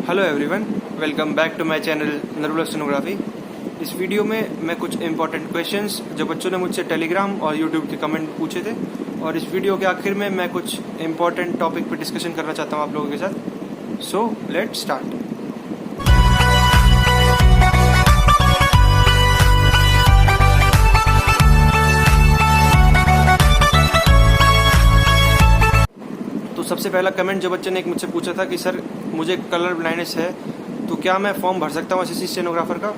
Hello everyone, welcome back to my channel Narula stenography. इस video में मैं कुछ इंपॉर्टेंट क्वेश्चंस जो बच्चों ने मुझसे टेलीग्राम और यूट्यूब के कमेंट पूछे थे, और इस वीडियो के आखिर में मैं कुछ इंपॉर्टेंट टॉपिक पर डिस्कशन करना चाहता हूँ आप लोगों के साथ। So let's start. तो सबसे पहला कमेंट जो बच्चे ने एक मुझसे पूछा था कि सर मुझे कलर ब्लाइंडनेस है, तो क्या मैं फॉर्म भर सकता हूँ एसएससी स्टेनोग्राफर का?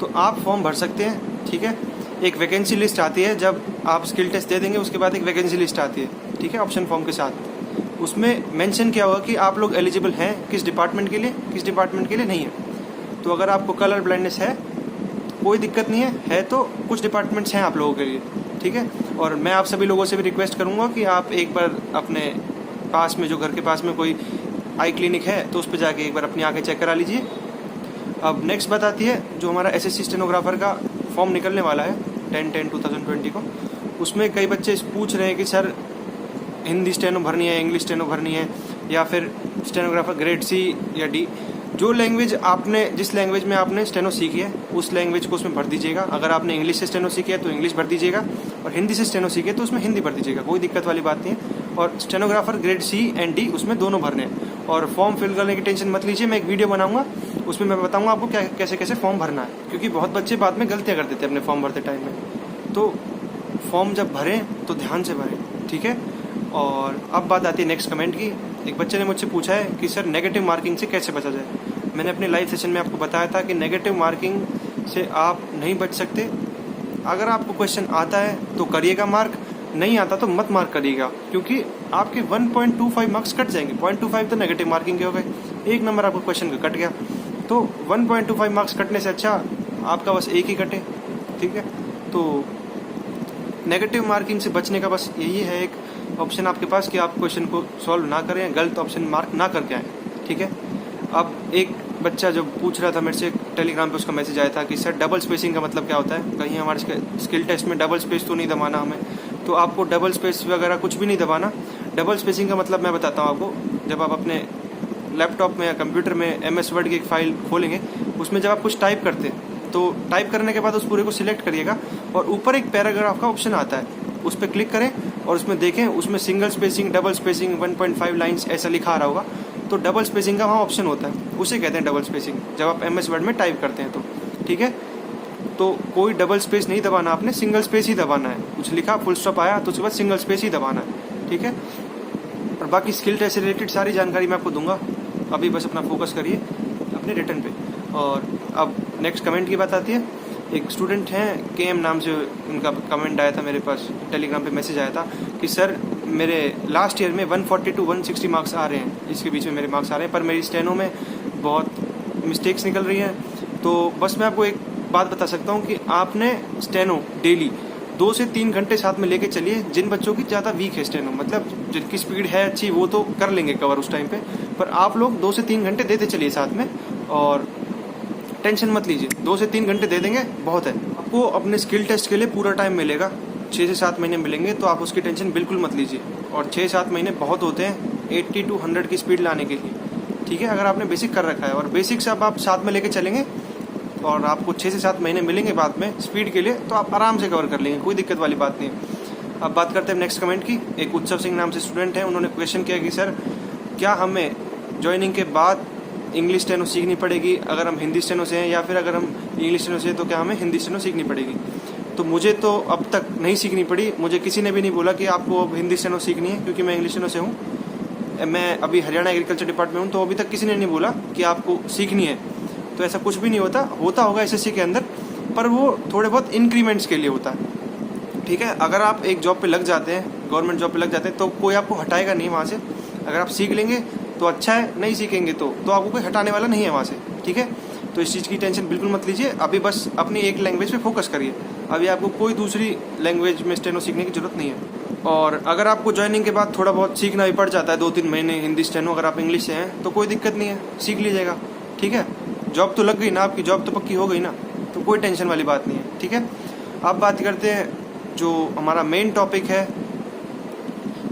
तो आप फॉर्म भर सकते हैं, ठीक है। एक वैकेंसी लिस्ट आती है, जब आप स्किल टेस्ट दे देंगे उसके बाद एक वैकेंसी लिस्ट आती है, ठीक है, ऑप्शन फॉर्म के साथ। उसमें मेंशन किया होगा कि आप लोग एलिजिबल हैं किस डिपार्टमेंट के लिए, किस डिपार्टमेंट के लिए नहीं है। तो अगर आपको कलर ब्लाइंडनेस है कोई दिक्कत नहीं है तो कुछ डिपार्टमेंट्स हैं आप लोगों के लिए, ठीक है। और मैं आप सभी लोगों से भी रिक्वेस्ट करूँगा कि आप एक बार अपने पास में, जो घर के पास में कोई आई क्लिनिक है, तो उस पर जाके एक बार अपनी आंखें चेक करा लीजिए। अब नेक्स्ट बात आती है, जो हमारा एसएससी स्टेनोग्राफर का फॉर्म निकलने वाला है 10/10/2020 को। उसमें कई बच्चे पूछ रहे हैं कि सर हिंदी स्टेनो भरनी है, इंग्लिश स्टेनो भरनी है, या फिर स्टेनोग्राफर ग्रेड सी या डी। जो लैंग्वेज आपने, जिस लैंग्वेज में आपने स्टेनो सीखी है उस लैंग्वेज को उसमें भर दीजिएगा। अगर आपने इंग्लिश से स्टेनो सीखी है तो इंग्लिश भर दीजिएगा, और हिंदी से स्टेनो सीखी है तो उसमें हिंदी भर दीजिएगा, कोई दिक्कत वाली बात नहीं है। और stenographer grade C and D उसमें दोनों भरने हैं। और फॉर्म फिल करने की टेंशन मत लीजिए, मैं एक वीडियो बनाऊंगा, उसमें मैं बताऊंगा आपको क्या कैसे कैसे फॉर्म भरना है, क्योंकि बहुत बच्चे बाद में गलतियाँ कर देते हैं अपने फॉर्म भरते टाइम में। तो फॉर्म जब भरें तो ध्यान से भरें, ठीक है। और अब बात आती है नेक्स्ट कमेंट की। एक बच्चे ने मुझसे पूछा है कि सर नेगेटिव मार्किंग से कैसे बचा जाए। मैंने अपने लाइव सेशन में आपको बताया था कि नेगेटिव मार्किंग से आप नहीं बच सकते। अगर आपको क्वेश्चन आता है तो करिएगा मार्क, नहीं आता तो मत मार्क करिएगा, क्योंकि आपके 1.25 मार्क्स कट जाएंगे। 0.25 तो नेगेटिव मार्किंग के हो गए, एक नंबर आपको क्वेश्चन का कट गया। तो 1.25 मार्क्स कटने से अच्छा आपका बस एक ही कटे, ठीक है। तो नेगेटिव मार्किंग से बचने का बस यही है एक ऑप्शन आपके पास कि आप क्वेश्चन को सॉल्व ना करें, गलत ऑप्शन मार्क ना करके आए, ठीक है। अब एक बच्चा जो पूछ रहा था मेरे से टेलीग्राम पे, उसका मैसेज आया था कि सर डबल स्पेसिंग का मतलब क्या होता है, कहीं हमारे स्किल टेस्ट में डबल स्पेस तो नहीं दबाना हमें। तो आपको डबल स्पेस वगैरह कुछ भी नहीं दबाना। डबल स्पेसिंग का मतलब मैं बताता हूँ आपको। जब आप अपने लैपटॉप में या कंप्यूटर में MS वर्ड की एक फाइल खोलेंगे, उसमें जब आप कुछ टाइप करते हैं तो टाइप करने के बाद उस पूरे को सिलेक्ट करिएगा, और ऊपर एक पैराग्राफ का ऑप्शन आता है, उस पर क्लिक करें और उसमें देखें, उसमें single spacing, double spacing, 1.5 lines ऐसा लिखा आ रहा होगा। तो डबल स्पेसिंग का वहाँ ऑप्शन होता है, उसे कहते हैं डबल स्पेसिंग, जब आप MS वर्ड में टाइप करते हैं तो, ठीक है। तो कोई डबल स्पेस नहीं दबाना, आपने सिंगल स्पेस ही दबाना है। कुछ लिखा, फुल स्टॉप आया तो उसके बाद सिंगल स्पेस ही दबाना है, ठीक है। और बाकी स्किल टेस्ट से रिलेटेड सारी जानकारी मैं आपको दूंगा, अभी बस अपना फोकस करिए अपने रिटर्न पे। और अब नेक्स्ट कमेंट की बात आती है। एक स्टूडेंट हैं KM नाम से, उनका कमेंट आया था मेरे पास, टेलीग्राम पे मैसेज आया था कि सर मेरे लास्ट ईयर में 140 to 160 मार्क्स आ रहे हैं, इसके बीच में मेरे मार्क्स आ रहे हैं, पर मेरी स्टेनो में बहुत मिस्टेक्स निकल रही हैं। तो बस मैं आपको एक बात बता सकता हूँ कि आपने स्टेनो डेली 2 से 3 घंटे साथ में लेके चलिए। जिन बच्चों की ज़्यादा वीक है स्टेनो, मतलब जिनकी स्पीड है अच्छी, वो तो कर लेंगे कवर उस टाइम पे, पर आप लोग 2 से 3 घंटे देते चलिए साथ में, और टेंशन मत लीजिए, 2 से 3 घंटे दे देंगे बहुत है। आपको अपने स्किल टेस्ट के लिए पूरा टाइम मिलेगा, 6 से 7 महीने मिलेंगे, तो आप उसकी टेंशन बिल्कुल मत लीजिए। और 6-7 महीने बहुत होते हैं 80 to 100 की स्पीड लाने के लिए, ठीक है। अगर आपने बेसिक कर रखा है और बेसिक से अब आप साथ में लेके चलेंगे, और आपको 6 से 7 महीने मिलेंगे बाद में स्पीड के लिए, तो आप आराम से कवर कर लेंगे, कोई दिक्कत वाली बात नहीं है। अब बात करते हैं नेक्स्ट कमेंट की। एक उत्सव सिंह नाम से स्टूडेंट है, उन्होंने क्वेश्चन किया कि सर क्या हमें ज्वाइनिंग के बाद इंग्लिश स्टेनो सीखनी पड़ेगी अगर हम हिंदी स्टेनो से हैं, या फिर अगर हम इंग्लिश स्टेनो से हैं तो क्या हमें हिंदी स्टेनो सीखनी पड़ेगी? तो मुझे तो अब तक नहीं सीखनी पड़ी, मुझे किसी ने भी नहीं बोला कि आपको अब हिंदी स्टेनो सीखनी है, क्योंकि मैं इंग्लिश स्टेनो से हूँ। मैं अभी हरियाणा एग्रीकल्चर डिपार्टमेंट में हूँ, तो अभी तक किसी ने नहीं बोला कि आपको सीखनी है। तो ऐसा कुछ भी नहीं होता होगा SSC के अंदर, पर वो थोड़े बहुत इंक्रीमेंट्स के लिए होता है, ठीक है। अगर आप एक जॉब पे लग जाते हैं, गवर्नमेंट जॉब पे लग जाते हैं, तो कोई आपको हटाएगा नहीं वहाँ से। अगर आप सीख लेंगे तो अच्छा है, नहीं सीखेंगे तो आपको कोई हटाने वाला नहीं है वहाँ से, ठीक है। तो इस चीज़ की टेंशन बिल्कुल मत लीजिए, अभी बस अपनी एक लैंग्वेज पे फोकस करिए। अभी आपको कोई दूसरी लैंग्वेज में स्टेनो सीखने की जरूरत नहीं है। और अगर आपको ज्वाइनिंग के बाद थोड़ा बहुत सीखना भी पड़ जाता है, 2-3 महीने हिंदी स्टेनो, अगर आप इंग्लिश से हैं तो कोई दिक्कत नहीं है, सीख लीजिएगा, ठीक है। जॉब तो लग गई ना, आपकी जॉब तो पक्की हो गई ना, तो कोई टेंशन वाली बात नहीं है, ठीक है। अब बात करते हैं जो हमारा मेन टॉपिक है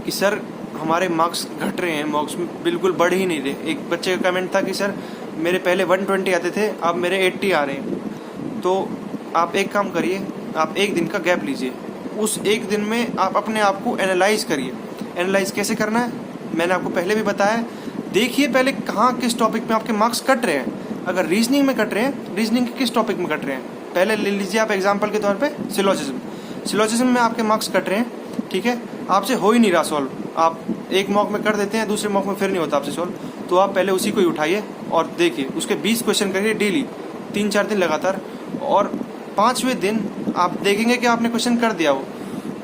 कि सर हमारे मार्क्स घट रहे हैं, मार्क्स बिल्कुल बढ़ ही नहीं रहे। एक बच्चे का कमेंट था कि सर मेरे पहले 120 आते थे, अब मेरे 80 आ रहे हैं। तो आप एक काम करिए, आप एक दिन का गैप लीजिए, उस एक दिन में आप अपने आप को एनालाइज करिए। एनालाइज कैसे करना है मैंने आपको पहले भी बताया। देखिए पहले कहाँ किस टॉपिक में आपके मार्क्स कट रहे हैं। अगर रीजनिंग में कट रहे हैं, रीजनिंग के किस टॉपिक में कट रहे हैं, पहले ले लीजिए आप एग्जाम्पल के तौर पर सिलोजिज्म में आपके मार्क्स कट रहे हैं, ठीक है, आपसे हो ही नहीं रहा सॉल्व। आप एक मॉक में कर देते हैं, दूसरे मॉक में फिर नहीं होता आपसे सॉल्व, तो आप पहले उसी को ही उठाइए और देखिए उसके 20 क्वेश्चन करिए डेली 3-4 दिन लगातार, और 5वें दिन आप देखेंगे कि आपने क्वेश्चन कर दिया हो।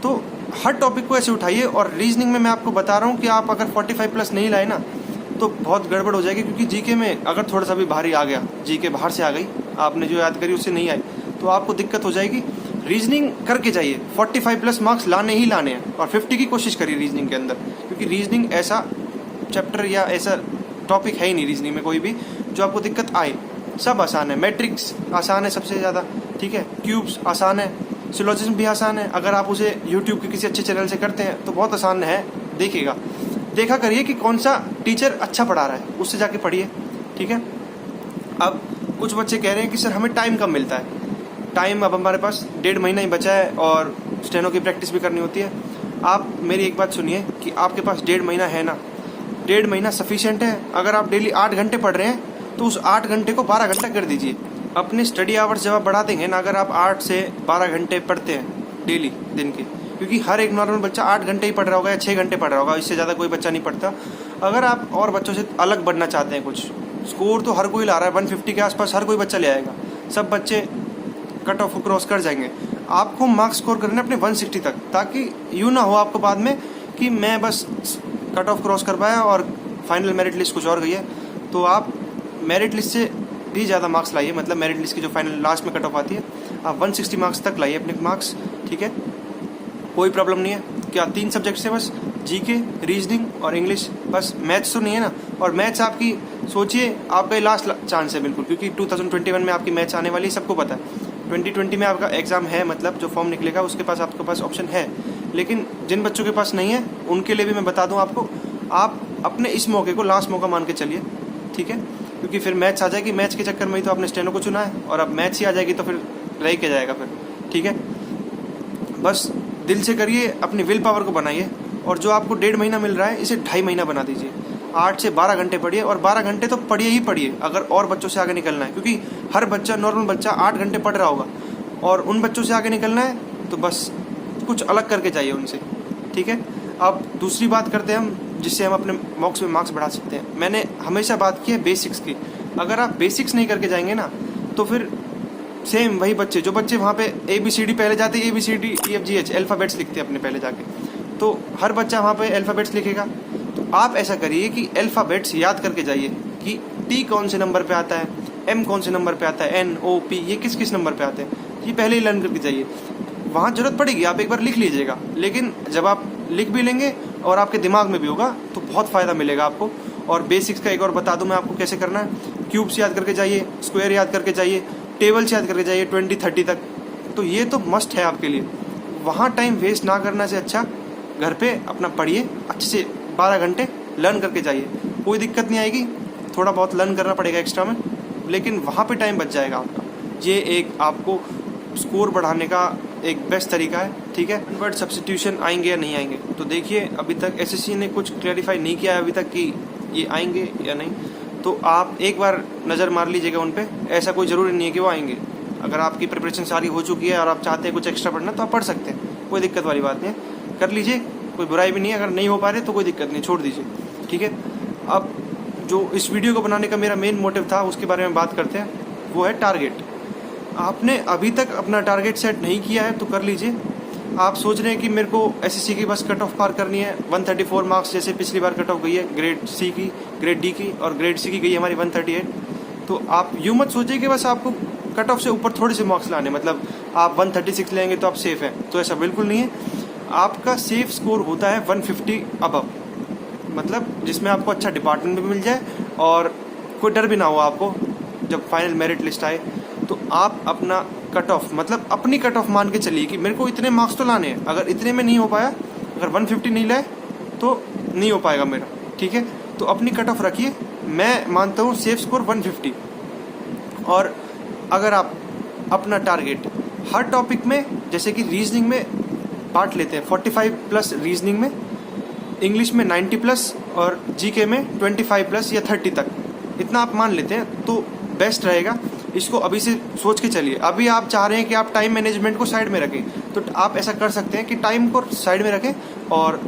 तो हर टॉपिक को ऐसे उठाइए। और रीजनिंग में मैं आपको बता रहा हूँ कि आप अगर 45+ नहीं लाए ना तो बहुत गड़बड़ हो जाएगी, क्योंकि जीके में अगर थोड़ा सा भी भारी आ गया, जीके बाहर से आ गई, आपने जो याद करी उससे नहीं आई, तो आपको दिक्कत हो जाएगी। रीजनिंग करके जाइए, 45+ मार्क्स लाने ही लाने हैं, और 50 की कोशिश करिए रीजनिंग के अंदर, क्योंकि रीजनिंग ऐसा चैप्टर या ऐसा टॉपिक है ही नहीं रीजनिंग में कोई भी जो आपको दिक्कत आए। सब आसान है, मैट्रिक्स आसान है सबसे ज़्यादा, ठीक है, क्यूब्स आसान है, सिलोजिज्म भी आसान है। अगर आप उसे यूट्यूब के किसी अच्छे चैनल से करते हैं तो बहुत आसान है, देखिएगा, देखा करिए कि कौन सा टीचर अच्छा पढ़ा रहा है, उससे जाके पढ़िए, ठीक है। अब कुछ बच्चे कह रहे हैं कि सर हमें टाइम कम मिलता है। टाइम अब हमारे पास 1.5 महीना ही बचा है और स्टेनो की प्रैक्टिस भी करनी होती है। आप मेरी एक बात सुनिए कि आपके पास 1.5 महीना है ना, 1.5 महीना सफिशिएंट है। अगर आप डेली 8 घंटे पढ़ रहे हैं तो उस 8 घंटे को 12 घंटा कर दीजिए। अपने स्टडी आवर्स जब आप बढ़ा देंगे ना, अगर आप 8 से 12 घंटे पढ़ते हैं डेली दिन के, क्योंकि हर एक नॉर्मल बच्चा 8 घंटे ही पढ़ रहा होगा या 6 घंटे पढ़ रहा होगा, इससे ज़्यादा कोई बच्चा नहीं पढ़ता। अगर आप और बच्चों से अलग बढ़ना चाहते हैं, कुछ स्कोर तो हर कोई ला रहा है, 150 के आसपास हर कोई बच्चा ले आएगा, सब बच्चे कट ऑफ क्रॉस कर जाएंगे। आपको मार्क्स स्कोर करने अपने 160 तक, ताकि यूँ ना हो आपको बाद में कि मैं बस कट ऑफ क्रॉस कर पाया और फाइनल मेरिट लिस्ट कुछ और गई है। तो आप मेरिट लिस्ट से भी ज़्यादा मार्क्स लाइए, मतलब मेरिट लिस्ट की जो फाइनल लास्ट में कट ऑफ आती है, आप 160 मार्क्स तक लाइए अपने मार्क्स, ठीक है, कोई प्रॉब्लम नहीं है। क्या 3 सब्जेक्ट से बस, जीके, रीजनिंग और इंग्लिश, बस मैथ्स तो नहीं है ना। और मैथ्स आपकी सोचिए आपका लास्ट चांस है बिल्कुल, क्योंकि 2021 में आपकी मैथ्स आने वाली है, सबको पता है। 2020 में आपका एग्ज़ाम है, मतलब जो फॉर्म निकलेगा उसके पास आपके पास ऑप्शन है। लेकिन जिन बच्चों के पास नहीं है उनके लिए भी मैं बता दूं आपको, आप अपने इस मौके को लास्ट मौका मान के चलिए, ठीक है, क्योंकि फिर मैथ्स आ जाएगी, मैथ्स के चक्कर में ही तो आपने स्टेनो को चुना है, और अब मैथ्स ही आ जाएगी तो फिर रह के जाएगा फिर, ठीक है। बस दिल से करिए, अपनी विल पावर को बनाइए, और जो आपको 1.5 महीना मिल रहा है इसे 2.5 महीना बना दीजिए। 8 से 12 घंटे पढ़िए, और 12 घंटे तो पढ़िए ही पढ़िए अगर और बच्चों से आगे निकलना है, क्योंकि हर बच्चा, नॉर्मल बच्चा 8 घंटे पढ़ रहा होगा, और उन बच्चों से आगे निकलना है तो बस कुछ अलग करके जाइए उनसे, ठीक है। अब दूसरी बात करते हैं हम, जिससे हम अपने मॉक्स में मार्क्स बढ़ा सकते हैं। मैंने हमेशा बात की है बेसिक्स की। अगर आप बेसिक्स नहीं करके जाएंगे ना तो फिर सेम वही बच्चे, जो बच्चे वहाँ पे ABCD पहले जाते, ABCD, EFGH अल्फ़ाबेट्स लिखते हैं अपने पहले जाके, तो हर बच्चा वहाँ पे अल्फ़ाबेट्स लिखेगा। तो आप ऐसा करिए कि अल्फ़ाबेट्स याद करके जाइए कि T कौन से नंबर पे आता है, M कौन से नंबर पे आता है, N, O, P ये किस किस नंबर पे आते हैं, ये पहले ही लर्न करके जाइए। वहाँ ज़रूरत पड़ेगी आप एक बार लिख लीजिएगा, लेकिन जब आप लिख भी लेंगे और आपके दिमाग में भी होगा तो बहुत फ़ायदा मिलेगा आपको। और बेसिक्स का एक और बता दूं मैं आपको कैसे करना है। क्यूब्स याद करके जाइए, स्क्वायर याद करके जाइए, टेबल्स याद करके जाइए 20-30 तक, तो ये तो मस्ट है आपके लिए। वहाँ टाइम वेस्ट ना करने से अच्छा घर पे अपना पढ़िए, अच्छे से 12 घंटे लर्न करके जाइए, कोई दिक्कत नहीं आएगी। थोड़ा बहुत लर्न करना पड़ेगा एक्स्ट्रा में, लेकिन वहाँ पे टाइम बच जाएगा आपका। ये एक आपको स्कोर बढ़ाने का एक बेस्ट तरीका है, ठीक है। बट सब्स्टिट्यूशन आएंगे या नहीं आएंगे, तो देखिए अभी तक SSC ने कुछ क्लैरिफाई नहीं किया है अभी तक कि ये आएंगे या नहीं, तो आप एक बार नज़र मार लीजिएगा उन पे। ऐसा कोई ज़रूरी नहीं है कि वो आएंगे। अगर आपकी प्रिपरेशन सारी हो चुकी है और आप चाहते हैं कुछ एक्स्ट्रा पढ़ना तो आप पढ़ सकते हैं, कोई दिक्कत वाली बात नहीं है, कर लीजिए, कोई बुराई भी नहीं है। अगर नहीं हो पा रहे तो कोई दिक्कत नहीं, छोड़ दीजिए, ठीक है। अब जो इस वीडियो को बनाने का मेरा मेन मोटिव था उसके बारे में बात करते हैं, वो है टारगेट। आपने अभी तक अपना टारगेट सेट नहीं किया है तो कर लीजिए। आप सोच रहे हैं कि मेरे को SSC की बस कट ऑफ पार करनी है 134 मार्क्स, जैसे पिछली बार कट ऑफ गई है ग्रेड C की, ग्रेड D की, और ग्रेड C की गई है हमारी 138। तो आप यूँ मत सोचिए कि बस आपको कट ऑफ से ऊपर थोड़े से मार्क्स लाने, मतलब आप 136 लेंगे तो आप सेफ़ हैं, तो ऐसा बिल्कुल नहीं है। आपका सेफ स्कोर होता है 150 अबव, मतलब जिसमें आपको अच्छा डिपार्टमेंट भी मिल जाए और कोई डर भी ना हो आपको जब फाइनल मेरिट लिस्ट आए। तो आप अपना कट ऑफ, मतलब अपनी कट ऑफ मान के चलिए कि मेरे को इतने मार्क्स तो लाने हैं। अगर इतने में नहीं हो पाया, अगर 150 नहीं लाए तो नहीं हो पाएगा मेरा, ठीक है। तो अपनी कट ऑफ रखिए, मैं मानता हूँ सेफ स्कोर 150। और अगर आप अपना टारगेट हर टॉपिक में, जैसे कि रीजनिंग में पार्ट लेते हैं 45 प्लस, रीजनिंग में, इंग्लिश में 90 प्लस और जीके में 25 प्लस या 30 तक, इतना आप मान लेते हैं तो बेस्ट रहेगा। इसको अभी से सोच के चलिए। अभी आप चाह रहे हैं कि आप टाइम मैनेजमेंट को साइड में रखें, तो आप ऐसा कर सकते हैं कि टाइम को साइड में रखें और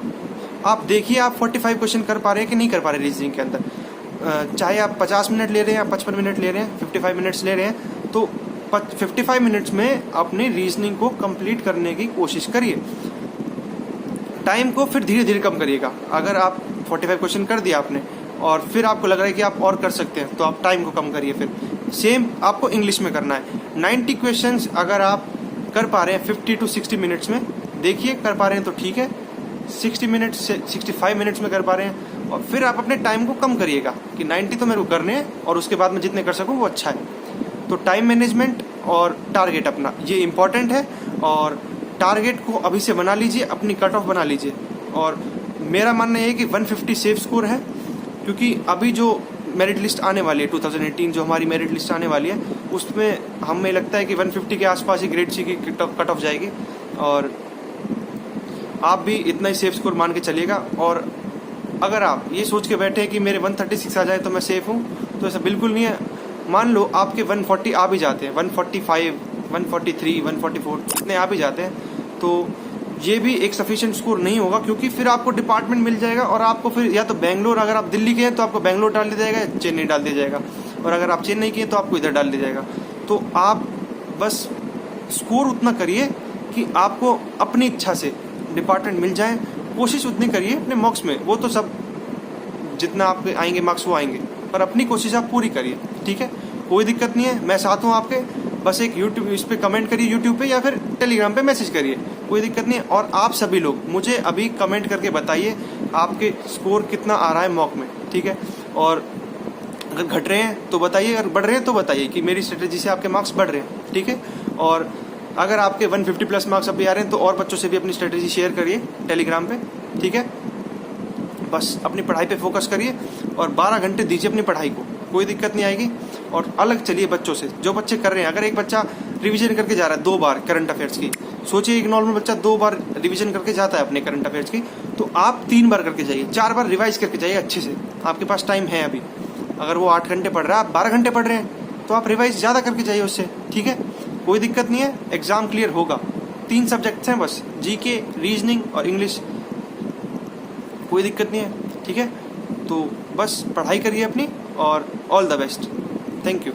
आप देखिए आप 45 क्वेश्चन कर पा रहे हैं कि नहीं कर पा रहे रीजनिंग के अंदर। चाहे आप 50 मिनट ले रहे हैं या 55 मिनट ले रहे हैं, 55 मिनट्स ले रहे हैं, तो 55 मिनट्स में अपनी रीजनिंग को कंप्लीट करने की कोशिश करिए। टाइम को फिर धीरे धीरे कम करिएगा। अगर आप 45 क्वेश्चन कर दिया आपने और फिर आपको लग रहा है कि आप और कर सकते हैं, तो आप टाइम को कम करिए। फिर सेम आपको इंग्लिश में करना है। 90 क्वेश्चंस अगर आप कर पा रहे हैं 50 to 60 मिनट्स में, देखिए कर पा रहे हैं तो ठीक है। 60 मिनट्स से 65 मिनट्स में कर पा रहे हैं, और फिर आप अपने टाइम को कम करिएगा कि 90 तो मेरे को करने हैं और उसके बाद मैं जितने कर सकूँ वो अच्छा है। तो टाइम मैनेजमेंट और टारगेट अपना ये इम्पॉर्टेंट है, और टारगेट को अभी से बना लीजिए, अपनी कट ऑफ बना लीजिए। और मेरा मानना ये है कि 150 सेफ स्कोर है, क्योंकि अभी जो मेरिट लिस्ट आने वाली है 2018 जो हमारी मेरिट लिस्ट आने वाली है, उसमें हमें लगता है कि 150 के आसपास ही ग्रेड सी की कट ऑफ जाएगी। और आप भी इतना ही सेफ स्कोर मान के चलिएगा। और अगर आप ये सोच के बैठे हैं कि मेरे 136 आ जाए तो मैं सेफ हूँ, तो ऐसा बिल्कुल नहीं है। मान लो आपके 140 आ भी जाते हैं, 145, 143, 144 इतने आ भी जाते हैं, तो ये भी एक सफिशिएंट स्कोर नहीं होगा, क्योंकि फिर आपको डिपार्टमेंट मिल जाएगा और आपको फिर या तो बेंगलोर, अगर आप दिल्ली के हैं तो आपको बेंगलोर डाल दिया जाएगा, या चेन्नई डाल दिया जाएगा, और अगर आप चेन्नई के हैं तो आपको इधर डाल दिया जाएगा। तो आप बस स्कोर उतना करिए कि आपको अपनी इच्छा से डिपार्टमेंट मिल जाए। कोशिश उतनी करिए अपने मार्क्स में, वो तो सब जितना आपके आएंगे मार्क्स वो आएंगे, पर अपनी कोशिश आप पूरी करिए, ठीक है। कोई दिक्कत नहीं है, मैं साथ हूँ आपके। बस एक यूट्यूब इस पर कमेंट करिए यूट्यूब पे, या फिर टेलीग्राम पे मैसेज करिए, कोई दिक्कत नहीं है। और आप सभी लोग मुझे अभी कमेंट करके बताइए आपके स्कोर कितना आ रहा है मॉक में, ठीक है। और अगर घट रहे हैं तो बताइए, अगर बढ़ रहे हैं तो बताइए कि मेरी स्ट्रेटेजी से आपके मार्क्स बढ़ रहे हैं, ठीक है। और अगर आपके 150 प्लस मार्क्स अभी आ रहे हैं तो और बच्चों से भी अपनी स्ट्रेटेजी शेयर करिए टेलीग्राम पे, ठीक है। बस अपनी पढ़ाई पे फोकस करिए और 12 घंटे दीजिए अपनी पढ़ाई को, कोई दिक्कत नहीं आएगी। और अलग चलिए बच्चों से, जो बच्चे कर रहे हैं। अगर एक बच्चा रिवीजन करके जा रहा है 2 बार करंट अफेयर्स की, सोचिए एक नॉर्मल बच्चा 2 बार रिवीजन करके जाता है अपने करंट अफेयर्स की, तो आप 3 बार करके जाइए, 4 बार रिवाइज करके जाइए अच्छे से। आपके पास टाइम है अभी। अगर वो 8 घंटे पढ़ रहा है, आप 12 घंटे पढ़ रहे हैं, तो आप रिवाइज ज़्यादा करके जाइए उससे, ठीक है। कोई दिक्कत नहीं है, एग्जाम क्लियर होगा। 3 सब्जेक्ट्स हैं बस, जीके, रीजनिंग और इंग्लिश, कोई दिक्कत नहीं है, ठीक है। तो बस पढ़ाई करिए अपनी, और all the best. Thank you.